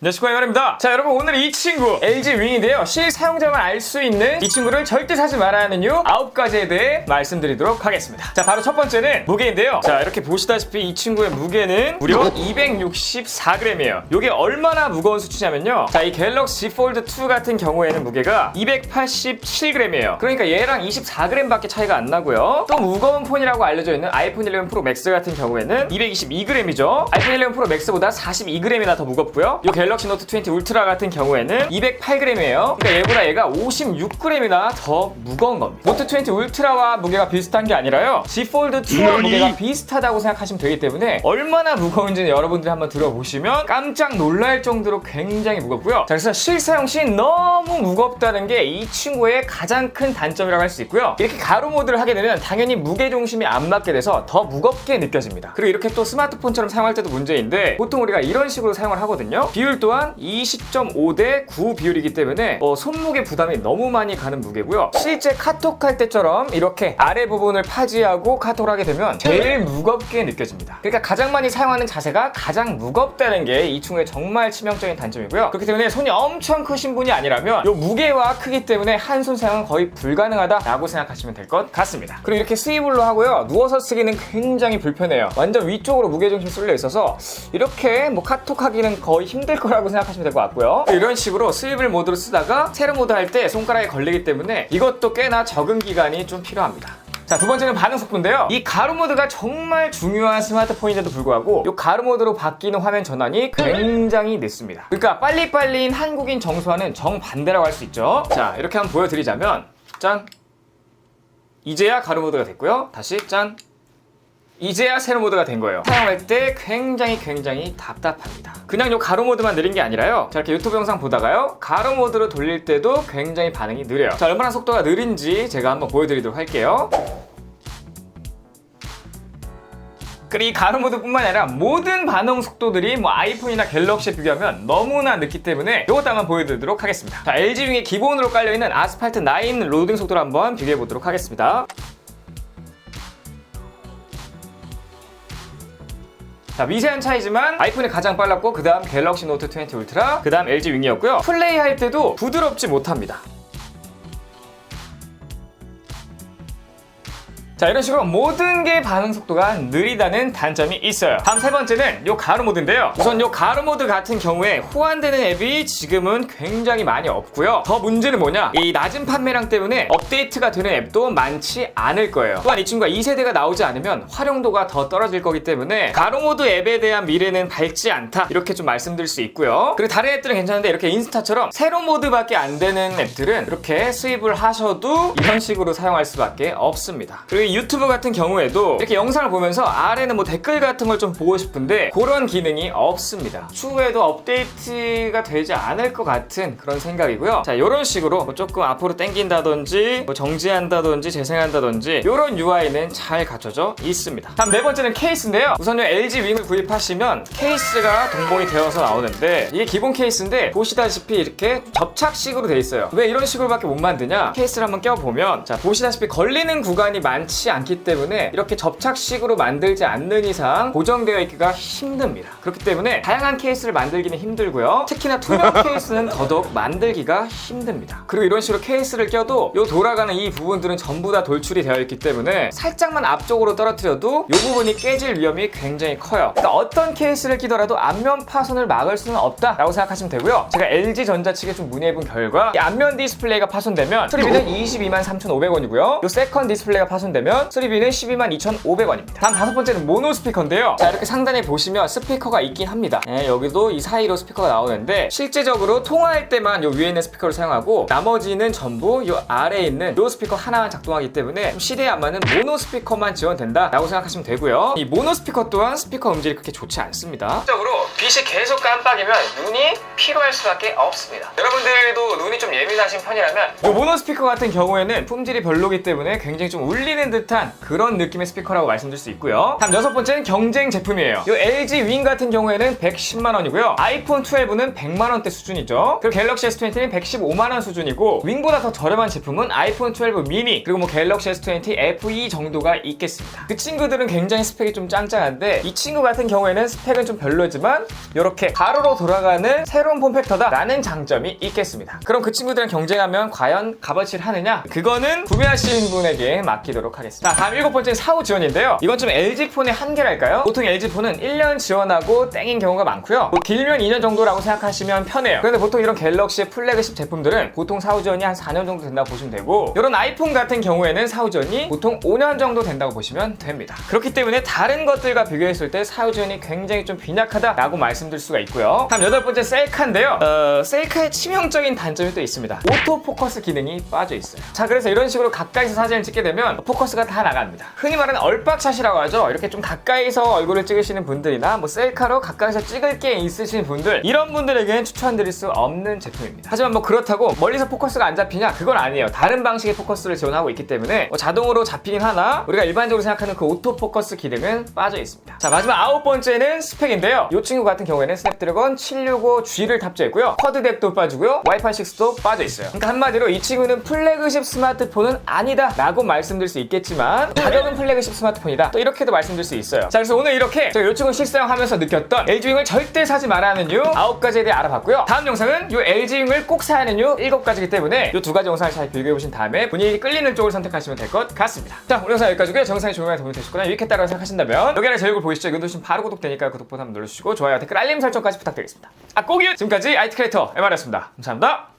안녕하십니까, 이원입니다. 자, 여러분, 오늘 이 친구 LG 윙인데요, 실사용자만 알 수 있는 이 친구를 절대 사지 말아야 하는 이유 9가지에 대해 말씀드리도록 하겠습니다. 자, 바로 첫 번째는 무게인데요. 자, 이렇게 보시다시피 이 친구의 무게는 무려 264g이에요 이게 얼마나 무거운 수치냐면요, 자, 이 갤럭시 Z 폴드 2 같은 경우에는 무게가 287g이에요 그러니까 얘랑 24g 밖에 차이가 안 나고요. 또 무거운 폰이라고 알려져 있는 아이폰 11 프로 맥스 같은 경우에는 222g이죠 아이폰 11 프로 맥스보다 42g이나 더 무겁고요. 이 갤럭시 노트 20 울트라 같은 경우에는 208g이에요 그러니까 얘보다 얘가 56g이나 더 무거운 겁니다. 노트 20 울트라와 무게가 비슷한 게 아니라요, Z 폴드 2와 무게가 비슷하다고 생각하시면 되기 때문에 얼마나 무거운지는 여러분들이 한번 들어보시면 깜짝 놀랄 정도로 굉장히 무겁고요. 자, 그래서 실사용 시 너무 무겁다는 게 이 친구의 가장 큰 단점이라고 할 수 있고요. 이렇게 가로 모드를 하게 되면 당연히 무게중심이 안 맞게 돼서 더 무겁게 느껴집니다. 그리고 이렇게 또 스마트폰처럼 사용할 때도 문제인데, 보통 우리가 이런 식으로 사용을 하거든요. 비율 또한 20.5 대 9 비율이기 때문에 손목에 부담이 너무 많이 가는 무게고요. 실제 카톡할 때처럼 이렇게 아래 부분을 파지하고 카톡을 하게 되면 제일 무겁게 느껴집니다. 그러니까 가장 많이 사용하는 자세가 가장 무겁다는 게 이 친구의 정말 치명적인 단점이고요. 그렇기 때문에 손이 엄청 크신 분이 아니라면 이 무게와 크기 때문에 한 손 사용은 거의 불가능하다라고 생각하시면 될 것 같습니다. 그리고 이렇게 스위블로 하고요, 누워서 쓰기는 굉장히 불편해요. 완전 위쪽으로 무게중심이 쏠려 있어서 이렇게 카톡하기는 거의 힘들 거라고 생각하시면 될 것 같고요. 이런 식으로 스위블 모드로 쓰다가 세로 모드 할 때 손가락에 걸리기 때문에 이것도 꽤나 적응 기간이 좀 필요합니다. 자, 두 번째는 반응 속도인데요. 이 가로 모드가 정말 중요한 스마트폰인데도 불구하고 이 가로 모드로 바뀌는 화면 전환이 굉장히 늦습니다. 그러니까 빨리빨리인 한국인 정수와는 정반대라고 할 수 있죠. 자, 이렇게 한번 보여드리자면 짠! 이제야 가로 모드가 됐고요. 다시 짠! 이제야 세로 모드가 된 거예요. 사용할 때 굉장히 답답합니다. 그냥 요 가로 모드만 느린 게 아니라요, 자, 이렇게 유튜브 영상 보다가요, 가로 모드로 돌릴 때도 굉장히 반응이 느려요. 자, 얼마나 속도가 느린지 제가 한번 보여드리도록 할게요. 그리고 이 가로 모드뿐만 아니라 모든 반응 속도들이 아이폰이나 갤럭시에 비교하면 너무나 늦기 때문에 이것도 한번 보여드리도록 하겠습니다. 자, LG 윙에 기본으로 깔려있는 아스팔트 9 로딩 속도를 한번 비교해보도록 하겠습니다. 자, 미세한 차이지만 아이폰이 가장 빨랐고, 그 다음 갤럭시 노트 20 울트라, 그 다음 LG 윙이었고요. 플레이 할 때도 부드럽지 못합니다. 자, 이런 식으로 모든 게 반응 속도가 느리다는 단점이 있어요. 다음 세 번째는 요 가로 모드인데요. 우선 요 가로 모드 같은 경우에 호환되는 앱이 지금은 굉장히 많이 없고요. 더 문제는 뭐냐, 이 낮은 판매량 때문에 업데이트가 되는 앱도 많지 않을 거예요. 또한 이 친구가 2세대가 나오지 않으면 활용도가 더 떨어질 거기 때문에 가로 모드 앱에 대한 미래는 밝지 않다, 이렇게 좀 말씀드릴 수 있고요. 그리고 다른 앱들은 괜찮은데 이렇게 인스타처럼 세로 모드밖에 안 되는 앱들은 이렇게 수입을 하셔도 이런 식으로 사용할 수밖에 없습니다. 그리고 유튜브 같은 경우에도 이렇게 영상을 보면서 아래는 댓글 같은 걸 좀 보고 싶은데 그런 기능이 없습니다. 추후에도 업데이트가 되지 않을 것 같은 그런 생각이고요. 자, 이런 식으로 조금 앞으로 당긴다든지 정지한다든지 재생한다든지 이런 UI는 잘 갖춰져 있습니다. 다음 네 번째는 케이스인데요. 우선 LG 윙을 구입하시면 케이스가 동봉이 되어서 나오는데, 이게 기본 케이스인데 보시다시피 이렇게 접착식으로 돼 있어요. 왜 이런 식으로밖에 못 만드냐, 케이스를 한번 껴보면, 자, 보시다시피 걸리는 구간이 많지 않기 때문에 이렇게 접착식으로 만들지 않는 이상 고정되어 있기가 힘듭니다. 그렇기 때문에 다양한 케이스를 만들기는 힘들고요. 특히나 투명 케이스는 더더욱 만들기가 힘듭니다. 그리고 이런 식으로 케이스를 껴도 이 돌아가는 이 부분들은 전부 다 돌출이 되어 있기 때문에 살짝만 앞쪽으로 떨어뜨려도 이 부분이 깨질 위험이 굉장히 커요. 그러니까 어떤 케이스를 끼더라도 앞면 파손을 막을 수는 없다라고 생각하시면 되고요. 제가 LG전자 측에 좀 문의해본 결과 이 앞면 디스플레이가 파손되면 수리비는 223,500원이고요. 이 세컨 디스플레이가 파손되면 수리비는 122,2,500원입니다. 다음 다섯 번째는 모노 스피커인데요. 자, 이렇게 상단에 보시면 스피커가 있긴 합니다. 네, 여기도 이 사이로 스피커가 나오는데 실제적으로 통화할 때만 요 위에 있는 스피커를 사용하고 나머지는 전부 요 아래에 있는 요 스피커 하나만 작동하기 때문에 시대에 안 맞는 모노 스피커만 지원된다 라고 생각하시면 되고요. 이 모노 스피커 또한 스피커 음질이 그렇게 좋지 않습니다. 실질적으로 빛이 계속 깜빡이면 눈이 피로할 수밖에 없습니다. 여러분들도 눈이 좀 예민하신 편이라면 이 모노 스피커 같은 경우에는 품질이 별로기 때문에 굉장히 좀 울리는 듯한 그런 느낌의 스피커라고 말씀드릴 수 있고요. 다음 6번째는 경쟁 제품이에요. 이 LG 윙 같은 경우에는 110만 원이고요. 아이폰 12는 100만 원대 수준이죠. 그리고 갤럭시 S20는 115만 원 수준이고, 윙보다 더 저렴한 제품은 아이폰 12 미니 그리고 뭐 갤럭시 S20 FE 정도가 있겠습니다. 그 친구들은 굉장히 스펙이 좀 짱짱한데, 이 친구 같은 경우에는 스펙은 좀 별로지만 이렇게 가로로 돌아가는 새로운 폼팩터다 라는 장점이 있겠습니다. 그럼 그 친구들이랑 경쟁하면 과연 값어치를 하느냐? 그거는 구매하신 분에게 맡기도록 하겠습니다. 자, 다음 7번째는 사후 지원인데요. 이건 좀 LG폰의 한계랄까요? 보통 LG폰은 1년 지원하고 땡인 경우가 많고요. 뭐 길면 2년 정도라고 생각하시면 편해요. 그런데 보통 이런 갤럭시의 플래그십 제품들은 보통 사후 지원이 한 4년 정도 된다고 보시면 되고, 이런 아이폰 같은 경우에는 사후 지원이 보통 5년 정도 된다고 보시면 됩니다. 그렇기 때문에 다른 것들과 비교했을 때 사후 지원이 굉장히 좀 빈약하다라고 말씀드릴 수가 있고요. 다음 8번째 셀카인데요. 셀카의 치명적인 단점이 또 있습니다. 오토포커스 기능이 빠져 있어요. 자, 그래서 이런 식으로 가까이서 사진을 찍게 되면 포커스가 다 나갑니다. 흔히 말하는 얼박샷이라고 하죠. 이렇게 좀 가까이서 얼굴을 찍으시는 분들이나 뭐 셀카로 가까이서 찍을 게 있으신 분들, 이런 분들에게는 추천드릴 수 없는 제품입니다. 하지만 뭐 그렇다고 멀리서 포커스가 안 잡히냐? 그건 아니에요. 다른 방식의 포커스를 지원하고 있기 때문에 뭐 자동으로 잡히긴 하나, 우리가 일반적으로 생각하는 그 오토포커스 기능은 빠져 있습니다. 자, 마지막 9번째는 스펙인데요. 이 친구 같은 경우에는 스냅드래곤 765G를 탑재했고요. 쿼드덱도 빠지고요. 와이파이 6도 빠져 있어요. 그러니까 한마디로 이 친구는 플래그십 스마트폰은 아니다 라고 말씀드릴 수 있겠지만, 가격은 플래그십 스마트폰이다, 또 이렇게도 말씀드릴 수 있어요. 자, 그래서 오늘 이렇게 제가 이 친구 실사용하면서 느꼈던 LG윙을 절대 사지 말아야 하는 이유 9가지에 대해 알아봤고요. 다음 영상은 이 LG윙을 꼭 사야 하는 이유 7가지이기 때문에 이 2가지 영상을 잘 비교해보신 다음에 본인이 끌리는 쪽을 선택하시면 될 것 같습니다. 자, 오늘 영상 여기까지고요. 영상이 조금이라도 도움이 되셨거나 유익했다고 생각하신다면 여기 아래 제 얼굴 보이시죠? 이거 누르시면 바로 구독되니까 구독 버튼 한번 눌러주시고 좋아요, 댓글, 알림 설정까지 부탁드리겠습니다. 꼭이요! 지금까지 IT 크리에이터 MR이었습니다. 감사합니다.